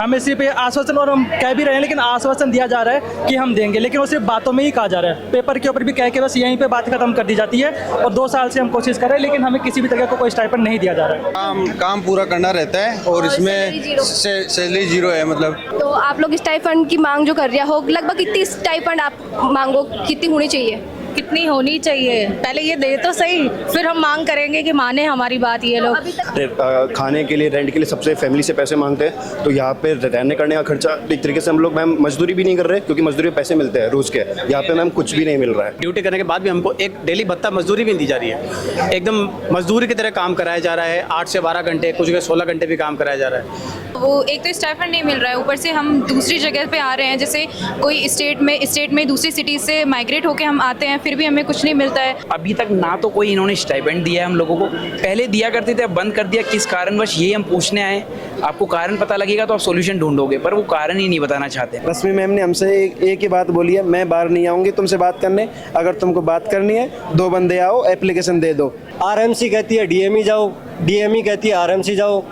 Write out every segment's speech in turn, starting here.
हमें सिर्फ ये आश्वासन, और हम कह भी रहे हैं लेकिन आश्वासन दिया जा रहा है कि हम देंगे, लेकिन वो सिर्फ बातों में ही कहा जा रहा है। पेपर के ऊपर भी कह के बस यहीं पे बात खत्म कर दी जाती है। और 2 साल से हम कोशिश कर रहे हैं लेकिन हमें किसी भी तरह का कोई स्टाइपेंड नहीं दिया जा रहा है। काम पूरा करना रहता है और इसमें सैलरी जीरो है। मतलब तो आप लोग स्टाइपेंड की मांग जो कर रहे हो, लगभग कितनी स्टाइपेंड आप मांगो, कितनी होनी चाहिए? कितनी होनी चाहिए, पहले ये दे तो सही, फिर हम मांग करेंगे कि माने हमारी बात ये लोग। खाने के लिए, रेंट के लिए सबसे फैमिली से पैसे मांगते हैं, तो यहाँ पे रहने करने का खर्चा एक तरीके से हम लोग मैम मजदूरी भी नहीं कर रहे क्योंकि मजदूरी में पैसे मिलते हैं रोज के। यहाँ पे मैम कुछ भी नहीं मिल रहा है। ड्यूटी करने के बाद भी हमको एक डेली भत्ता मजदूरी भी दी जा रही है। एकदम मजदूरी की तरह काम कराया जा रहा है। 8 से 12 घंटे, कुछ 16 घंटे भी काम कराया जा रहा है। वो एक तो स्टाइपेंड नहीं मिल रहा है, ऊपर से हम दूसरी जगह पे आ रहे हैं, जैसे कोई स्टेट में दूसरी सिटी से माइग्रेट होके हम आते हैं, फिर भी हमें कुछ नहीं मिलता है। अभी तक ना तो कोई इन्होंने स्टाइपेंड दिया है हम लोगों को, पहले दिया करते थे अब बंद कर दिया। किस कारणवश ये हम पूछने आए। आपको कारण पता लगेगा तो आप सॉल्यूशन ढूंढोगे, पर वो कारण ही नहीं बताना चाहते। रश्मि मैम ने हमसे एक ही बात बोली है, मैं बाहर नहीं आऊँगी तुमसे बात करने, अगर तुमको बात करनी है 2 बंदे आओ, एप्लीकेशन दे दो। आरएमसी कहती है डीएमई जाओ, डीएमई कहती है आरएमसी जाओ।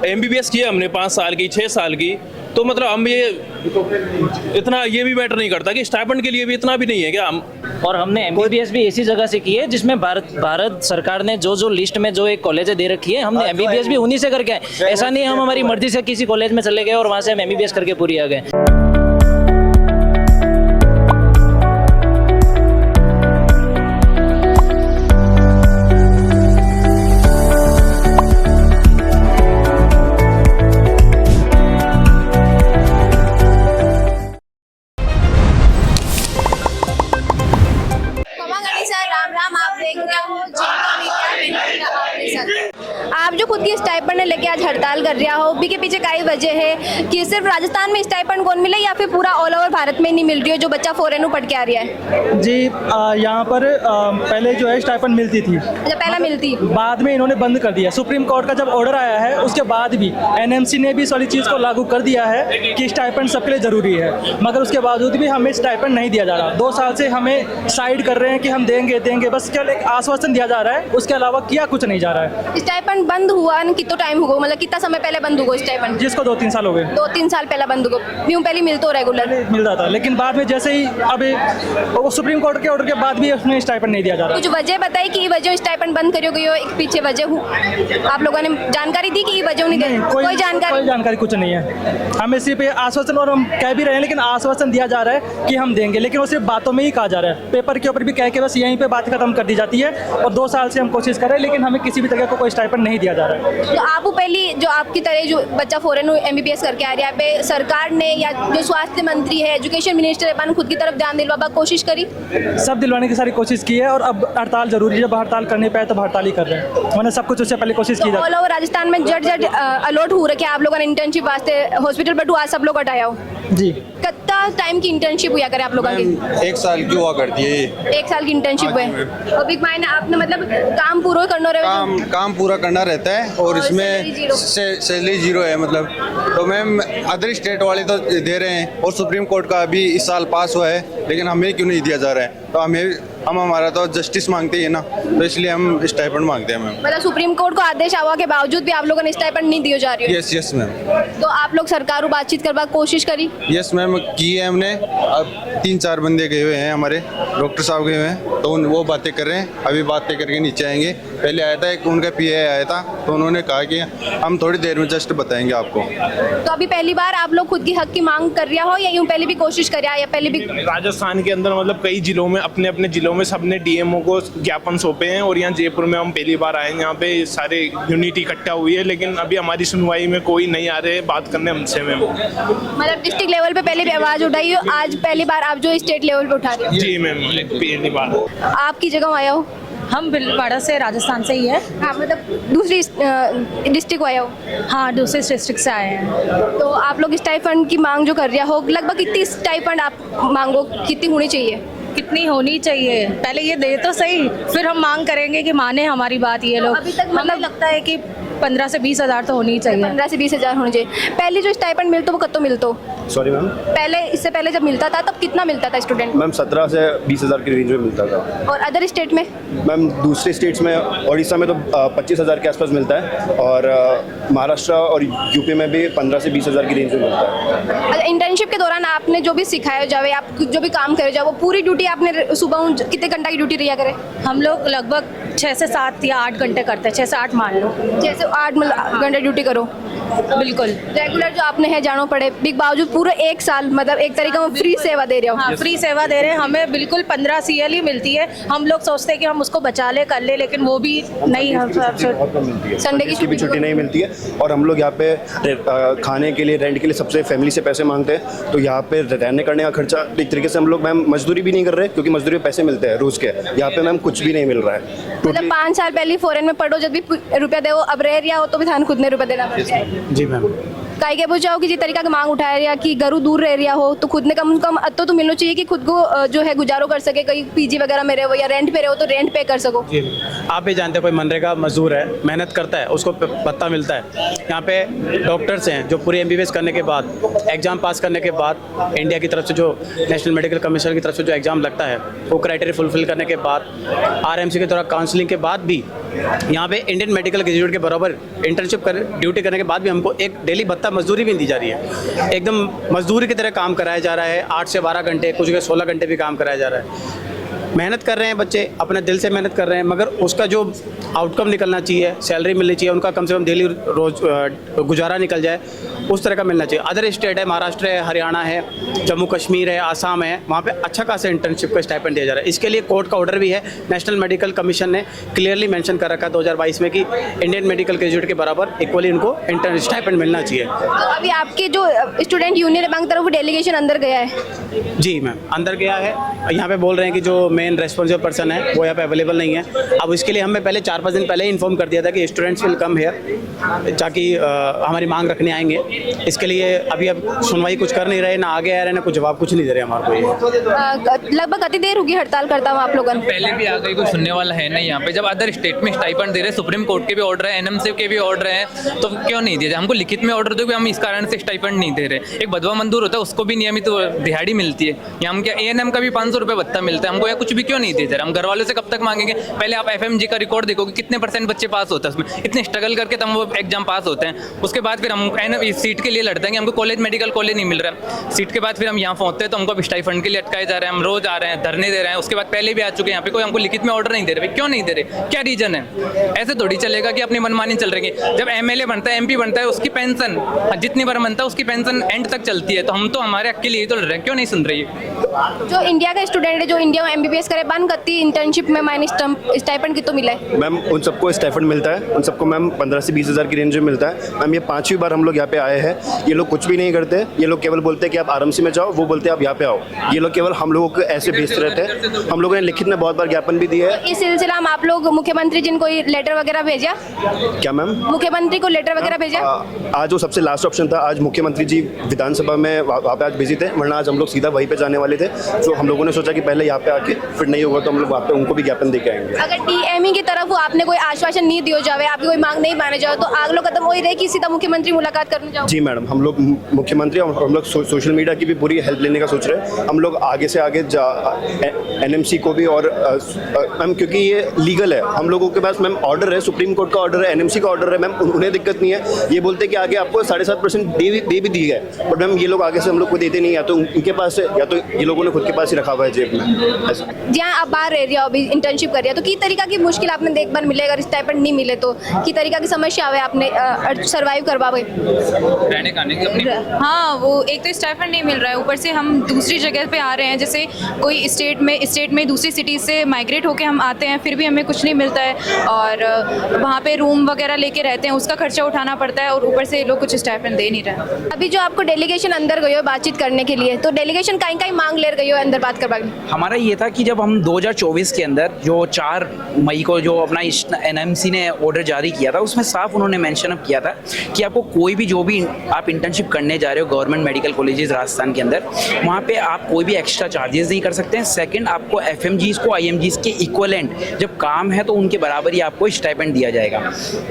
एमबीबीएस किया हमने 5 साल की, 6 साल की, तो मतलब हम ये इतना ये भी मैटर नहीं करता कि स्टाइपेंड के लिए भी इतना भी नहीं है क्या हम। और हमने एमबीबीएस भी ऐसी जगह से की है जिसमें भारत सरकार ने जो लिस्ट में जो एक कॉलेज दे रखी है, हमने एमबीबीएस भी उन्हीं से करके आए। ऐसा नहीं हम हमारी मर्जी से किसी कॉलेज में चले गए और वहाँ से हम एमबीबीएस करके पूरी आ गए। आप जो खुद की स्टाइपेंड लेके आज हड़ताल कर रहा हो, के पीछे क्या वजह है कि सिर्फ राजस्थान में स्टाइपेंड कौन मिले या फिर पूरा ऑल ओवर भारत में नहीं मिल रही है जो बच्चा फॉरेन में पढ़ के आ रहा है? जी यहाँ पर पहले जो है स्टाइपेंड मिलती थी, अच्छा पहला मिलती, बाद में इन्होंने बंद कर दिया। सुप्रीम कोर्ट का जब ऑर्डर आया है उसके बाद भी एनएमसी ने भी इस वाली चीज़ को लागू कर दिया है कि स्टाइपेंड सबके लिए ज़रूरी है, मगर उसके बावजूद भी हमें स्टाइपेंड नहीं दिया जा रहा। 2 साल से हमें साइड कर रहे हैं कि हम देंगे, बस केवल एक आश्वासन दिया जा रहा है, उसके अलावा किया कुछ नहीं जा रहा है। स्टाइपेंड बंद हुआ कितना टाइम हुआ, मतलब कितना समय पहले बंद हुआ स्टाइपेंड? जिसको 2-3 साल हो गए। 2-3 साल पहले बंद हुआ, यूं पहले मिल तो रेगुलर मिल रहा था, लेकिन बाद में जैसे ही अभी वो सुप्रीम कोर्ट के ऑर्डर के बाद भी उसमें स्टाइपेंड नहीं दिया जा रहा। कुछ वजह बताई कि वजह स्टाइपेंड बंद करी गई हो, एक पीछे वजह आप लोगों ने जानकारी दी कि ये वजह नहीं दे? कोई जानकारी कुछ नहीं है। हमें सिर्फ ये आश्वासन, और हम कह भी रहे हैं लेकिन आश्वासन दिया जा रहा है कि हम देंगे, लेकिन वो सिर्फ बातों में ही कहा जा रहा है। पेपर के ऊपर भी कह के बस यहीं पे बात खत्म कर दी जाती है। और 2 साल से हम कोशिश कर रहे हैं लेकिन हमें किसी भी तरह का कोई स्टाइपेंड नहीं दिया जा रहा है। तो आप पहली जो आपकी तरह जो बच्चा फॉरेन एमबीबीएस करके आ रहा है, पे सरकार ने या जो स्वास्थ्य मंत्री है, एजुकेशन मिनिस्टर है, खुद की तरफ ध्यान दिलवा कोशिश करी, सब दिलवाने की सारी कोशिश की है। और अब हड़ताल जरूरी है, जब हड़ताल करने पे तो हड़ताल ही कर रहे हैं। मैंने सब कुछ उससे पहले कोशिश की। ऑल ओवर राजस्थान में जट अलॉट हो रखे आप लोगों ने इंटर्नशिप वास्ते हॉस्पिटल बटू आज सब लोग हटाया हो जी। कितना टाइम की इंटर्नशिप हुआ करे आप लोगों की? 1 साल की हुआ करती है। 1 साल की इंटर्नशिप है और बिग मायने आपने मतलब काम पूरा करना रहता है। काम पूरा करना रहता है और इसमें सैलरी जीरो है। मतलब तो मैम अदर स्टेट वाले तो दे रहे हैं और सुप्रीम कोर्ट का अभी इस साल पास हुआ है, लेकिन हमें क्यों नहीं दिया जा रहा है? तो हम हमारा तो जस्टिस मांगते हैं ना, तो इसलिए हम स्टाइपेंड मांगते हैं मैम। मतलब सुप्रीम कोर्ट को आदेश आवा के बावजूद भी आप लोगों ने स्टाइपेंड नहीं दिया जा रही है? Yes ma'am. तो आप लोग सरकार को बातचीत करवा कोशिश करी? यस मैम की है हमने। अब 3-4 बंदे गए हुए हैं, हमारे डॉक्टर साहब गए हुए हैं, तो वो बातें कर रहे हैं। अभी बातें करके नीचे आएंगे। पहले आया था एक उनका पीए आया था, तो उन्होंने कहा कि हम थोड़ी देर में जस्ट बताएंगे आपको। तो अभी पहली बार आप लोग खुद की हक की मांग कर रहा हो या यूं पहले भी कोशिश कर रहा है या पहले भी? राजस्थान के अंदर मतलब कई जिलों में अपने जिलों में सबने डीएमओ को ज्ञापन सौंपे हैं और यहाँ जयपुर में हम पहली बार आए हैं। यहाँ पे सारे यूनिटी इकट्ठा हुई है, लेकिन अभी हमारी सुनवाई में कोई नहीं आ रहे बात करने हमसे। मैम मतलब डिस्ट्रिक्ट लेवल पे पहले भी आवाज उठाई हो, आज पहली बार आप जो स्टेट लेवल पे उठा रहे हो? जी मैम, पहली बार। आपकी जगह आया हो? हम भीलवाड़ा से, राजस्थान से ही है। हाँ, मतलब दूसरी डिस्ट्रिक्ट आया हो? हाँ, दूसरे डिस्ट्रिक्ट से आए हैं। तो आप लोग स्टाइपेंड की मांग जो कर रहे हो, लगभग कितनी स्टाइपेंड आप मांगो, कितनी होनी चाहिए? कितनी होनी चाहिए, पहले ये दे तो सही, फिर हम मांग करेंगे कि माने हमारी बात ये लोग। अभी तक हमें लगता है कि 15 से 20 हज़ार तो होनी ही चाहिए। 15 से 20 हज़ार होने चाहिए। पहले जो स्टाइपेंड मिलता वो कत्तो मिलतो? सॉरी मैम, पहले इससे पहले जब मिलता था तब कितना मिलता था स्टूडेंट? मैम 17 से 20 हज़ार की रेंज में मिलता था। और अदर स्टेट में? मैम दूसरे स्टेट्स में, उड़ीसा में तो 25 हज़ार के आसपास मिलता है, और महाराष्ट्र और यूपी में भी 15 से 20 हज़ार की रेंज में मिलता है। अच्छा, इंटर्नशिप के दौरान आपने जो भी सिखाया जावे, आप जो भी काम करे जाओ, वो पूरी ड्यूटी आपने सुबह कितने घंटा की ड्यूटी रिया करे? हम लोग लगभग 6 से 7 या 8 घंटे करते हैं, 6 से 8 मान लो। 6 से 8 घंटे ड्यूटी करो बिल्कुल। रेगुलर जो आपने है जानो पड़े, बिग बावजूद पूरे 1 साल मतलब एक तरीके में फ्री सेवा दे रहे हो? हाँ, फ्री सेवा दे रहे हैं। हमें बिल्कुल 15 CL ही मिलती है। हम लोग सोचते हैं कि हम उसको बचा ले कर ले, लेकिन वो भी नहीं। संडे की भी छुट्टी नहीं मिलती है, और हम लोग यहाँ पे खाने के लिए, रेंट के लिए सबसे फैमिली से पैसे मांगते हैं। तो यहाँ पे रहने करने का खर्चा, एक तरीके से हम लोग मैम मजदूरी भी नहीं कर रहे, क्योंकि मजदूरी में पैसे मिलते हैं रोज़ के। यहाँ पे मैम कुछ भी नहीं मिल रहा है। मतलब 5 साल पहले फॉरेन में पढ़ो, जब भी रुपया दे अब रह रिया हो तो भी थान खुद ने रुपया देना पड़ता है। जी मैम। काई के पूछा हो कि जिस तरीका की मांग उठाया रिया कि घरू दूर रह रिया हो, तो खुद ने कम से कम तो मिलना चाहिए कि खुद को जो है गुजारो कर सके। कहीं पीजी वगैरह में रहे हो या रेंट पे रहे हो तो रेंट पे कर सको। जी, आप भी जानते हैं, कोई मनरेगा मजदूर है, मेहनत करता है, उसको भत्ता मिलता है। यहाँ पे डॉक्टर्स हैं जो पूरी MBBS करने के बाद, एग्ज़ाम पास करने के बाद, इंडिया की तरफ से जो नेशनल मेडिकल कमीशन की तरफ से जो एग्ज़ाम लगता है, वो क्राइटेरिया फुलफिल करने के बाद, RMC के द्वारा काउंसलिंग के बाद भी यहाँ पे इंडियन मेडिकल ग्रेजुएट के बराबर इंटर्नशिप कर ड्यूटी करने के बाद भी हमको एक डेली भत्ता मजदूरी भी दी जा रही है। एकदम मजदूरी की तरह काम कराया जा रहा है। 8 से 12 घंटे, कुछ जगह 16 घंटे भी काम कराया जा रहा है। मेहनत कर रहे हैं बच्चे, अपने दिल से मेहनत कर रहे हैं, मगर उसका जो आउटकम निकलना चाहिए, सैलरी मिलनी चाहिए, उनका कम से कम डेली रोज गुजारा निकल जाए, उस तरह का मिलना चाहिए। अदर स्टेट है, महाराष्ट्र है, हरियाणा है, जम्मू कश्मीर है, आसाम है, वहाँ पे अच्छा खासा इंटर्नशिप का स्टाइपेंड दिया जा रहा है। इसके लिए कोर्ट का ऑर्डर भी है। नेशनल मेडिकल कमीशन ने क्लियरली मेंशन कर रखा है 2022 में कि इंडियन मेडिकल ग्रेजुएट के बराबर इक्वली उनको स्टाइपेंड मिलना चाहिए। तो अभी आपके जो स्टूडेंट यूनियन बैंक तरफ डेलीगेशन अंदर गया है? जी मैम, अंदर गया है। यहाँ पे बोल रहे हैं कि जो मेन रेस्पॉन्सिबल पर्सन है वो यहाँ पे अवेलेबल नहीं है। अब इसके लिए हमें पहले 4-5 दिन पहले ही इन्फॉर्म कर दिया था कि स्टूडेंट्स विल कम हेयर, ताकि हमारी मांग रखने आएंगे। इसके लिए अभी अब सुनवाई कुछ कर नहीं रहे, ना आगे आ रहे, ना कुछ जवाब कुछ नहीं दे रहे हमारे को। लगभग कितनी देर होगी हड़ताल करता हूँ आप लोगों ने? पहले भी आ गई, कोई सुनने वाला है नहीं यहाँ पे। जब अदर स्टेट में स्टाइपेंड दे रहे, सुप्रीम कोर्ट के भी ऑर्डर है, NMC के भी ऑर्डर है, तो क्यों नहीं दिए? हमको लिखित में ऑर्डर दो कि हम इस कारण से स्टाइपेंड नहीं दे रहे। एक बदवा मंजूर होता है, उसको भी नियमित दिहाड़ी मिलती है, या हम क्या ANM का भी 500 रुपये भत्ता मिलता है हमको, या कुछ भी क्यों नहीं देते? हम घर वालों से कब तक मांगेंगे? पहले आप FMG का रिकॉर्ड देखो कि कितने % बच्चे पास होते हैं उसमें, इतने स्ट्रगल करके तब वो एग्जाम पास होते हैं। उसके बाद फिर हम इस सीट के लिए लड़ते हैं कि हमको कॉलेज, मेडिकल कॉलेज नहीं मिल रहा है। सीट के बाद फिर हम यहाँ पहुँचते हैं तो हमको स्टाइपेंड के लिए अटकाए जा रहे हैं, हम रोज आ रहे हैं, धरने दे रहे हैं। उसके बाद पहले भी आ चुके हैं यहाँ पे, कोई हमको लिखित में ऑर्डर नहीं दे रहे। क्यों नहीं दे रहे? क्या रीजन है? ऐसे थोड़ी चलेगा कि अपनी मनमानी चल रही है। जब MLA बनता है, MP बनता है, उसकी पेंशन जितनी बार बनता है उसकी पेंशन एंड तक चलती है, तो हम तो हमारे हक के लिए तो लड़ रहे हैं। क्यों नहीं सुन रही है? जो इंडिया का स्टूडेंट है, जो इंडिया में MBBS करे, बन करती इंटर्नशिप में माइनस स्टाइपेंड कितना मिला है? मैम उन सबको स्टाइपेंड मिलता है, उन सबको मैम 15 से 20 हज़ार की रेंज में मिलता है। मैम ये 5वीं बार हम लोग यहाँ पे आए हैं। ये लोग कुछ भी नहीं करते, ये लोग केवल बोलते हैं कि आप RMC में जाओ, वो बोलते हैं आप यहाँ पे आओ। ये लोग केवल हम लोगों को ऐसे भेजते रहते हैं। हम लोगों ने लिखित में बहुत बार ज्ञापन भी दिए है। इस सिलसिला में आप लोग मुख्यमंत्री जी को लेटर वगैरह भेजा? क्या मैम? मुख्यमंत्री को लेटर वगैरह भेजा? आज वो सबसे लास्ट ऑप्शन था। आज मुख्यमंत्री जी विधानसभा में वहाँ पे आज बिजी थे, वरना आज हम लोग सीधा वहीं पे जाने वाले थे। तो हम लोगों ने सोचा कि पहले यहाँ पे आके, फिर नहीं होगा तो हम लोग वहाँ पे उनको भी ज्ञापन देके आएंगे। अगर DME की तरफ आपने कोई आश्वासन नहीं दिया जावे, आपकी कोई मांग नहीं माने जाओ, तो आग लोग खत्म हो ही रहे कि सीधा मुख्यमंत्री मुलाकात करने जाओ? जी मैडम, हम लोग मुख्यमंत्री और हम लोग सोशल मीडिया की भी पूरी हेल्प लेने का सोच रहे हैं। हम लोग आगे से आगे NMC को भी, और मैम क्योंकि ये लीगल है, हम लोगों के पास मैम ऑर्डर है, सुप्रीम कोर्ट का ऑर्डर है, NMC का ऑर्डर है। मैम उन्हें दिक्कत नहीं है। ये बोलते हैं कि आगे आपको 7.5% दे भी दी है, बट मैम ये लोग आगे से हम लोग को देते नहीं, या तो उनके पास है या तो ये लोगों ने खुद के पास ही रखा हुआ है जेब में। जहाँ आप बाहर रह रहा हो, अभी इंटर्नशिप कर रही है, तो की तरीका की मुश्किल आपने देख बार मिले? अगर स्टाइपेंड नहीं मिले तो की तरीका की समस्या आवे आपने सर्वाइव करवावे? रहने खाने की अपनी। हाँ, वो एक तो स्टाइपेंड नहीं मिल रहा है, ऊपर से हम दूसरी जगह पे आ रहे हैं। जैसे कोई स्टेट में दूसरी सिटी से माइग्रेट होके हम आते हैं, फिर भी हमें कुछ नहीं मिलता है, और वहाँ पे रूम वगैरह लेके रहते हैं, उसका खर्चा उठाना पड़ता है, और ऊपर से लोग कुछ स्टाइपेंड दे नहीं रहे। अभी जो आपको डेलीगेशन अंदर गई हो बातचीत करने के लिए, तो डेलीगेशन एजुकेशन कहीं मांग ले गई हो अंदर बात करवा हमारा ये था कि जब हम 2024 के अंदर जो 4 मई को जो अपना एनएमसी ने ऑर्डर जारी किया था, उसमें साफ उन्होंने मेंशन अप किया था कि आपको कोई भी जो भी आप इंटर्नशिप करने जा रहे हो गवर्नमेंट मेडिकल कॉलेजेस राजस्थान के अंदर, वहाँ पे आप कोई भी एक्स्ट्रा चार्जेस नहीं कर सकते हैं। सेकंड, आपको एफएमजीज को आईएमजीज के इक्वलेंट जब काम है तो उनके बराबर ही आपको स्टाइपेंड दिया जाएगा।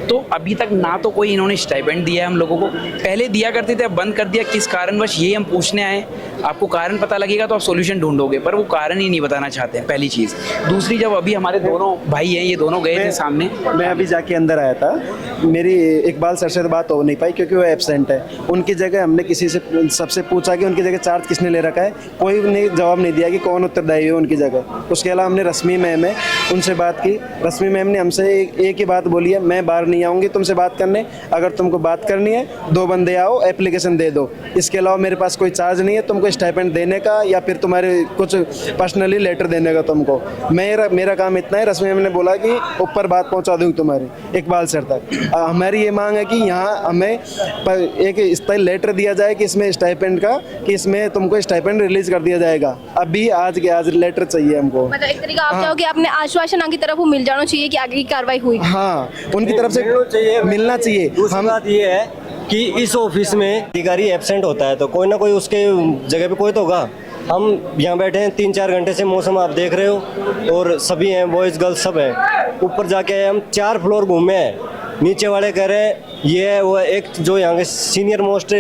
तो अभी तक ना तो कोई इन्होंने स्टाइपेंड दिया है हम लोगों को, पहले दिया करते थे, अब बंद कर दिया। किस कारणवश ये हम पूछने आए। आपको कारण पता लगेगा तो आप सोल्यूशन ढूंढोगे, पर वो कारण ही नहीं बताना चाहते हैं, पहली चीज़। दूसरी, जब अभी हमारे दोनों भाई हैं, ये दोनों गए थे सामने, मैं अभी जाके अंदर आया था, मेरी इकबाल सर से बात हो नहीं पाई क्योंकि वो एब्सेंट है। उनकी जगह हमने किसी से सबसे पूछा कि उनकी जगह चार्ज किसने ले रखा है, कोई ने जवाब नहीं दिया कि कौन उत्तरदायी है उनकी जगह। उसके अलावा हमने रश्मि मैम है, उनसे बात की। रश्मि मैम ने हमसे एक ही बात बोली है, मैं बाहर नहीं आऊँगी तुमसे बात करने, अगर तुमको बात करनी है 2 बंदे आओ, एप्लीकेशन दे दो। इसके अलावा मेरे पास कोई चार्ज नहीं है तुमको स्टाइपेंड देने का या फिर तुम्हारे कुछ पर्सनली लेटर देने का तुमको। मेरा काम इतना है। रश्मि मैम ने बोला कि ऊपर बात पहुंचा दूंगी तुम्हारी इकबाल सर तक। हमारी ये मांग है कि यहाँ हमें एक स्थायी लेटर दिया जाए कि इसमें स्टाइपेंड का, कि इसमें तुमको स्टाइपेंड रिलीज कर दिया जाएगा। अभी आज के आज लेटर चाहिए हमको। मतलब एक तरीका आप चाहो कि अपने आश्वासन आगे की तरफ वो मिल जाना चाहिए कि आगे की कार्रवाई हुई। हाँ, उनकी तरफ से मिलना चाहिए। हम बात ये है कि इस ऑफिस में अधिकारी एब्सेंट होता है तो कोई ना कोई उसके जगह पे कोई तो होगा। हम यहाँ बैठे हैं 3-4 घंटे से, मौसम आप देख रहे हो, और सभी हैं, बॉयज़ गर्ल्स सब हैं। ऊपर जाके हम 4 फ्लोर घूमे हैं, नीचे वाले कह रहे हैं ये है वो है। एक जो यहाँ के सीनियर मोस्ट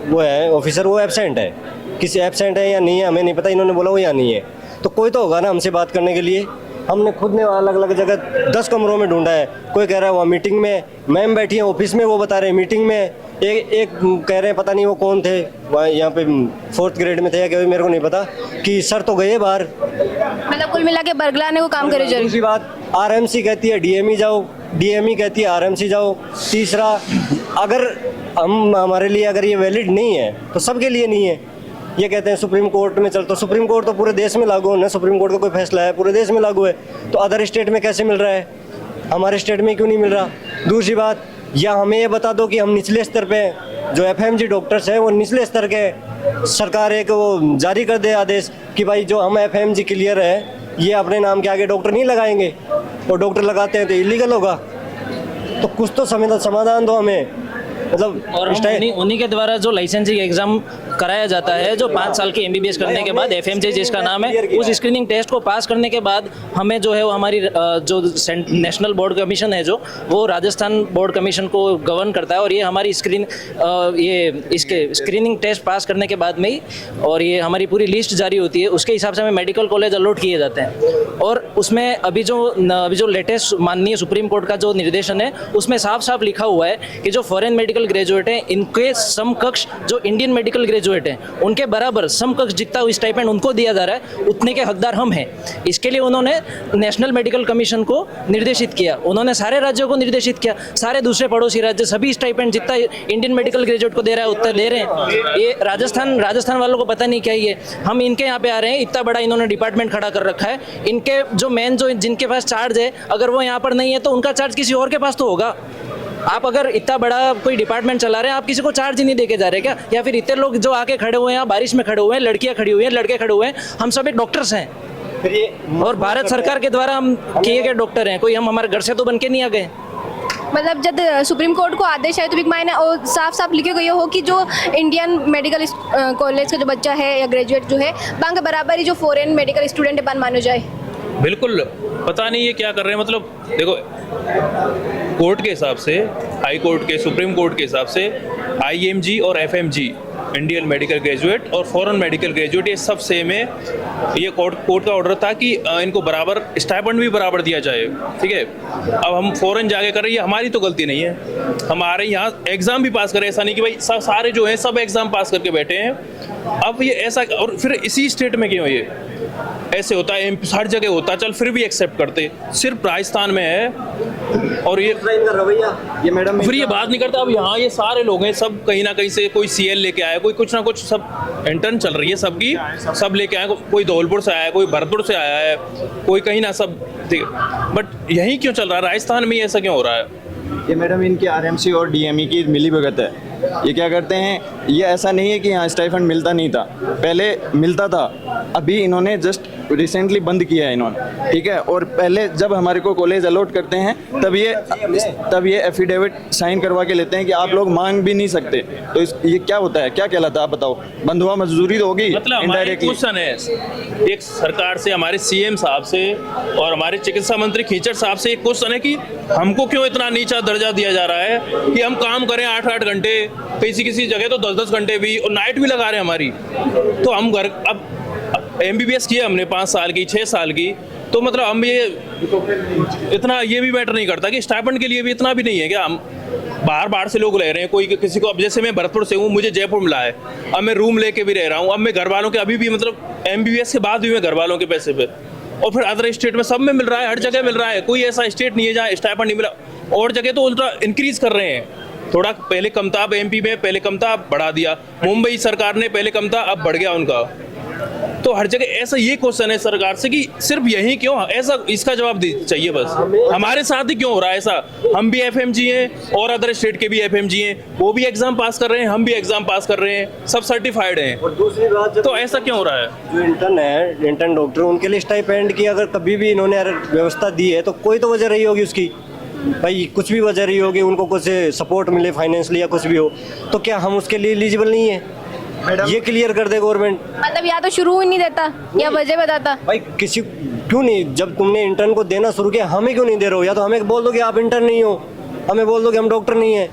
वो है ऑफिसर, वो एब्सेंट है। किसी एब्सेंट है या नहीं है हमें नहीं पता, इन्होंने बोला वो यहाँ नहीं है। तो कोई तो होगा ना हमसे बात करने के लिए। हमने खुद ने अलग अलग जगह 10 कमरों में ढूंढा है। कोई कह रहा है वहाँ मीटिंग में, मैम बैठी है ऑफिस में, वो बता रहे हैं मीटिंग में। एक कह रहे हैं पता नहीं वो कौन थे, वहाँ यहाँ पे 4th ग्रेड में थे या क्या, मेरे को नहीं पता, कि सर तो गए बाहर। मतलब कुल मिला के बरगलाने को काम करे जरूर। दूसरी बात, आरएमसी कहती है डीएमई जाओ, डीएमई कहती है आरएमसी जाओ। तीसरा, अगर हमारे लिए अगर ये वैलिड नहीं है तो सबके लिए नहीं है। ये कहते हैं सुप्रीम कोर्ट में चल, तो सुप्रीम कोर्ट तो पूरे देश में लागू होना है। सुप्रीम कोर्ट का कोई फैसला है पूरे देश में लागू है, तो अदर स्टेट में कैसे मिल रहा है, हमारे स्टेट में क्यों नहीं मिल रहा। दूसरी बात, या हमें ये बता दो कि हम निचले स्तर पे हैं, जो एफएमजी डॉक्टर्स हैं वो निचले स्तर के हैं। सरकार एक वो जारी कर दे आदेश कि भाई जो हम एफएमजी क्लियर है, ये अपने नाम के आगे डॉक्टर नहीं लगाएंगे, और डॉक्टर लगाते हैं तो इलीगल होगा। तो कुछ तो समाधान दो हमें। मतलब और उन्हीं के द्वारा जो लाइसेंसिंग एग्जाम कराया जाता है, जो 5 साल के एमबीबीएस करने के बाद एफएमजी जिसका नाम है, उस स्क्रीनिंग टेस्ट को पास करने के बाद हमें जो है वो हमारी जो नेशनल बोर्ड कमीशन है, जो वो राजस्थान बोर्ड कमीशन को गवर्न करता है, और ये हमारी इसके स्क्रीनिंग टेस्ट पास करने के बाद में ही, और ये हमारी पूरी लिस्ट जारी होती है, उसके हिसाब से हमें मेडिकल कॉलेज अलॉट किए जाते हैं। और उसमें अभी जो लेटेस्ट माननीय सुप्रीम कोर्ट का जो निर्देशन है, उसमें साफ साफ लिखा हुआ है कि जो फॉरेन मेडिकल ग्रेजुएट हैं, इनके समकक्ष जो इंडियन मेडिकल ग्रेजुएट हैं, उनके बराबर समकक्ष जितना स्टाइपेंड उनको दिया जा रहा है, उतने के हकदार हम हैं। इसके लिए उन्होंने नेशनल मेडिकल कमीशन को निर्देशित किया, उन्होंने सारे राज्यों को निर्देशित किया, सारे दूसरे पड़ोसी राज्य सभी स्टाइपेंड जितना इंडियन मेडिकल ग्रेजुएट को दे रहा है उतना दे रहे हैं। ये राजस्थान वालों को पता नहीं क्या ही है। हम इनके यहाँ पे आ रहे हैं, इतना बड़ा इन्होंने डिपार्टमेंट खड़ा कर रखा है। इनके जो मेन जो जिनके पास चार्ज है, अगर वो यहाँ पर नहीं है तो उनका चार्ज किसी और के पास तो होगा। आप अगर इतना बड़ा कोई डिपार्टमेंट चला रहे हैं, आप किसी को चार्ज ही नहीं देके जा रहे क्या? या फिर इतने लोग जो आके खड़े हुए हैं, बारिश में खड़े हुए हैं, लड़कियां खड़ी हुई हैं, लड़के खड़े हुए हैं, हम सब एक डॉक्टर्स हैं, और भारत सरकार के द्वारा हम किए गए डॉक्टर हैं, कोई हम हमारे घर से तो बन के नहीं आ गए। मतलब जब सुप्रीम कोर्ट को आदेश आए तो बिग मायने और साफ साफ लिखे गए हो कि जो इंडियन मेडिकल कॉलेज का जो बच्चा है या ग्रेजुएट जो है, बांग बराबर ही जो फॉरेन मेडिकल स्टूडेंट है बन मानो जाए। बिल्कुल पता नहीं ये क्या कर रहे हैं। मतलब देखो, कोर्ट के हिसाब से, हाई कोर्ट के, सुप्रीम कोर्ट के हिसाब से आईएमजी और एफएमजी, इंडियन मेडिकल ग्रेजुएट और फॉरेन मेडिकल ग्रेजुएट, ये सब सेम है। ये कोर्ट का ऑर्डर था कि इनको बराबर स्टाइपेंड भी बराबर दिया जाए, ठीक है। अब हम फॉरेन जाके कर रहे हैं, हमारी तो गलती नहीं है, हम आ रहे हैं यहाँ एग्ज़ाम भी पास करें, ऐसा नहीं कि भाई सब सारे जो हैं सब एग्ज़ाम पास करके बैठे हैं। अब ये ऐसा, और फिर इसी स्टेट में क्यों ये ऐसे होता है? हर जगह होता, चल फिर भी एक्सेप्ट करते, सिर्फ राजस्थान में है। और ये रवैया, ये मैडम फिर ये बात नहीं करता। अब यहाँ ये सारे लोग हैं, सब कहीं ना कहीं से कोई सीएल लेके आया, कोई कुछ ना कुछ, सब इंटर्न चल रही है सबकी, सब लेके आए, कोई धौलपुर से आया है, कोई भरतपुर से आया है, कोई कहीं ना, सब। बट यहीं क्यों चल रहा है? राजस्थान में ऐसा क्यों हो रहा है? ये मैडम इनकी आरएमसी और डीएमई की मिली भगत है। ये क्या करते हैं, ये ऐसा नहीं है कि यहाँ स्टाइफंड मिलता नहीं था, पहले मिलता था, अभी इन्होंने जस्ट रिसेंटली बंद किया है इन्होंने, ठीक है। और पहले जब हमारे को कॉलेज अलॉट करते हैं तब ये एफिडेविट साइन करवा के लेते हैं कि आप लोग मांग भी नहीं सकते। तो ये क्या होता है, क्या कहलाता है आप बताओ? बंधुआ मजदूरी तो होगी मतलब हमारे क्वेश्चन है एक सरकार से, हमारे सीएम साहब से और हमारे चिकित्सा मंत्री खींचर साहब से एक क्वेश्चन है कि हमको क्यों इतना नीचा दर्जा दिया जा रहा है कि हम काम करें 8-8 घंटे, किसी जगह तो 10-10 घंटे भी, और नाइट भी लगा रहे हैं हमारी। तो हम घर अब MBBS किया हमने 5 साल की, 6 साल की, तो मतलब हम ये इतना ये भी मैटर नहीं करता कि स्टाइपेंड के लिए भी इतना भी नहीं है क्या? हम बाहर से लोग रह रहे हैं, कोई किसी को, अब जैसे मैं भरतपुर से हूँ, मुझे जयपुर मिला है, अब मैं रूम लेके भी रह रहा हूँ, अब मैं घर वालों के अभी भी मतलब MBBS के बाद भी मैं घर वालों के पैसे पे, और फिर अदर स्टेट में सब में मिल रहा है, हर जगह मिल रहा है, कोई ऐसा स्टेट नहीं है जहाँ स्टाइपेंड नहीं मिला। और जगह तो उल्टा इंक्रीज कर रहे हैं, थोड़ा पहले कम था, अब MP में पहले कम था, अब बढ़ा दिया, मुंबई सरकार ने पहले कम था, अब बढ़ गया उनका। तो हर जगह ऐसा ये क्वेश्चन है सरकार से कि सिर्फ यही क्यों, ऐसा इसका जवाब चाहिए बस। हमारे साथ ही क्यों हो रहा है ऐसा? हम भी FMG हैं और अदर स्टेट के भी FMG हैं, वो भी एग्जाम पास कर रहे हैं, हम भी एग्जाम पास कर रहे हैं, सब सर्टिफाइड हैं। और दूसरी बात, तो ऐसा क्यों हो रहा है? जो इंटर्न डॉक्टर, उनके लिए स्टाइपेंड की अगर तभी भी इन्होंने व्यवस्था दी है तो कोई तो वजह रही होगी उसकी, भाई कुछ भी वजह रही होगी, उनको कुछ सपोर्ट मिले फाइनेंशियली या कुछ भी हो, तो क्या हम उसके लिए एलिजिबल नहीं है? ये क्लियर कर दे गवर्नमेंट। मतलब या तो शुरू ही नहीं देता या वजह बताता। भाई किसी क्यों नहीं, जब तुमने इंटर्न को देना शुरू किया, हमें क्यों नहीं दे रहे हो? या तो हमें बोल दो कि आप इंटर्न नहीं हो, हमें बोल दो कि हम डॉक्टर नहीं है।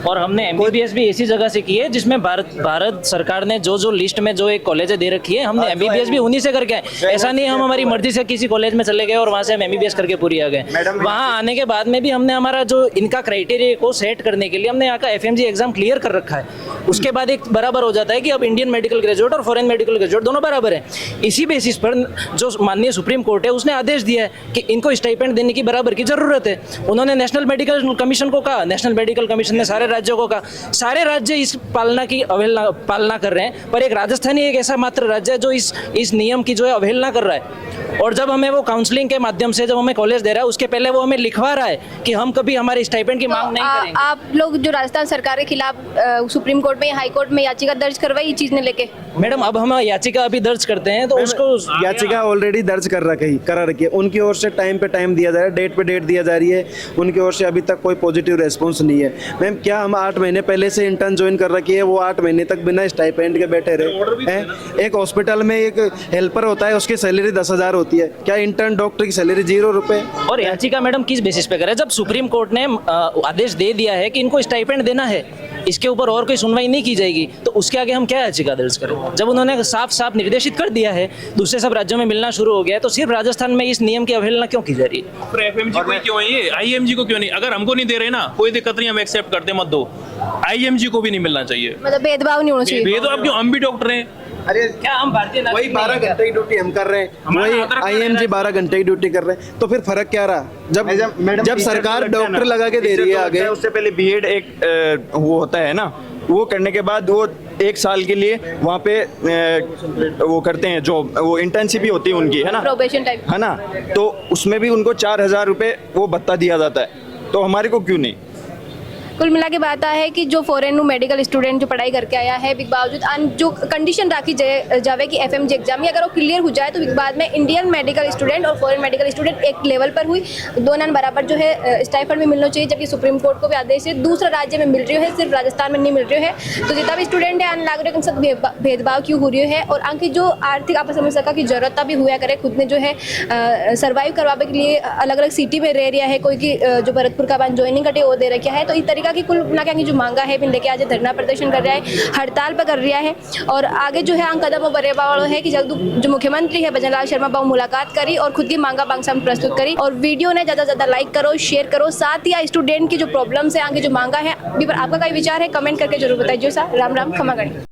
और हमने MBBS भी ऐसी जगह से की है जिसमें भारत सरकार ने जो लिस्ट में जो एक कॉलेज दे रखी है, हमने MBBS भी उन्हीं से करके आए। ऐसा नहीं हम हमारी मर्जी से किसी कॉलेज में चले गए और वहाँ से हम MBBS करके पूरी आ गए। वहाँ आने के बाद में भी हमने हमारा जो इनका क्राइटेरिया को सेट करने के लिए हमने यहाँ का FMG एग्जाम क्लियर कर रखा है। उसके बाद एक बराबर हो जाता है कि अब इंडियन मेडिकल ग्रेजुएट और फॉरेन मेडिकल ग्रेजुएट दोनों बराबर है। इसी बेसिस पर जो माननीय सुप्रीम कोर्ट है उसने आदेश दिया है कि इनको स्टाइपेंड देने की बराबर की जरूरत है। उन्होंने नेशनल मेडिकल कमीशन को कहा, नेशनल मेडिकल कमीशन ने सारे राज्यों को कहा, सारे राज्य इस पालना कर रहे हैं, पर एक राजस्थान ही एक ऐसा मात्र राज्य है जो इस नियम की जो है अवहेलना कर रहा है। और जब हमें वो काउंसलिंग के माध्यम से जब हमें कॉलेज दे रहा है, उसके पहले वो हमें लिखवा रहा है कि हम कभी हमारे स्टाइपेंड की मांग नहीं करेंगे। आप लोग जो राजस्थान सरकार के खिलाफ सुप्रीम कोर्ट में, हाई कोर्ट में याचिका दर्ज करवाई चीज ने लेके? मैडम अब हम याचिका अभी दर्ज करते हैं, तो उसको याचिका ऑलरेडी दर्ज करा रखी है। उनकी ओर से टाइम पे टाइम दिया जा रहा है, डेट पे डेट दिया जा रही है, उनकी ओर से अभी तक कोई पॉजिटिव रेस्पॉन्स नहीं है। मैम क्या हम 8 महीने पहले से इंटर्न ज्वाइन कर रखी है, वो 8 महीने तक बिना स्टाइपेंड के बैठे रहे हैं? एक हॉस्पिटल में एक हेल्पर होता है, उसकी सैलरी 10,000 होती है, क्या इंटर्न डॉक्टर की सैलरी 0 रुपए? और याचिका मैडम किस बेसिस पे करे? जब सुप्रीम कोर्ट ने आदेश दे दिया है कि इनको स्टाइपेंड देना है, इसके ऊपर और कोई सुनवाई नहीं की जाएगी, तो उसके आगे हम क्या याचिका दर्ज करें? जब उन्होंने साफ निर्देशित कर दिया है, दूसरे सब राज्यों में मिलना शुरू हो गया है, तो सिर्फ राजस्थान में इस नियम की अवहेलना क्यों की जा रही है? पर FMG को क्यों है ये, IMG को क्यों नहीं? अगर हमको नहीं दे रहे ना, कोई दिक्कत नहीं, हम एक्सेप्ट करते, मत दो। IMG को भी नहीं मिलना चाहिए। मतलब भेदभाव नहीं होना चाहिए। भेदभाव क्यों? हम भी डॉक्टर हैं। अरे क्या हम भारतीय वही 12 घंटे की ड्यूटी हम कर रहे हैं, वही IMG 12 घंटे की ड्यूटी कर रहे हैं, तो फिर फर्क क्या रहा? जब सरकार डॉक्टर लगा के दे रही है आगे। उससे पहले BEd एक वो होता है ना, वो करने के बाद वो 1 साल के लिए वहाँ पे वो करते हैं, जो वो इंटर्नशिप ही होती है उनकी, है ना, प्रोबेशन टाइप, है ना, तो उसमें भी उनको 4,000 रुपये वो भत्ता दिया जाता है, तो हमारे को क्यों नहीं? कुल मिला के बात है कि जो फॉरेन मेडिकल स्टूडेंट जो पढ़ाई करके आया है, बावजूद जो कंडीशन रखी जावे कि FMG एग्जाम में अगर वो क्लियर हो जाए, तो बाद में इंडियन मेडिकल स्टूडेंट और फॉरेन मेडिकल स्टूडेंट एक लेवल पर हुई, दोनों बराबर जो है स्टाइपेंड में मिलना चाहिए। जबकि सुप्रीम कोर्ट को भी आदेश है, दूसरा राज्य में मिल रही है, सिर्फ राजस्थान में नहीं मिल रही है। तो जितना भी स्टूडेंट है, आने लग रहे हैं भेदभाव क्यों हो रही है? और आगे जो आर्थिक आप समझ सका कि जरूरत भी हुआ करे, खुद ने जो है सर्वाइव करवाने के लिए अलग अलग सिटी में रह रहा है, कोई की जो भरतपुर का बाद ज्वाइनिंग कटे वो दे रखा है। तो इस तरीका की कुल ना क्या जो मांगा है फिर लेके आज धरना प्रदर्शन कर रहा है, हड़ताल पर कर रहा है। और आगे जो है अंक कदम बड़े वालों है कि जल्द जो मुख्यमंत्री है भजन लाल शर्मा बाबू मुलाकात करी और खुद की मांगा बांग सामने प्रस्तुत करी। और वीडियो ने ज़्यादा से ज़्यादा लाइक करो, शेयर करो, साथ ही स्टूडेंट की जो प्रॉब्लम्स है, आगे जो मांगा है, आपका कोई विचार है कमेंट करके जरूर बताइए। राम राम, खमा गणी।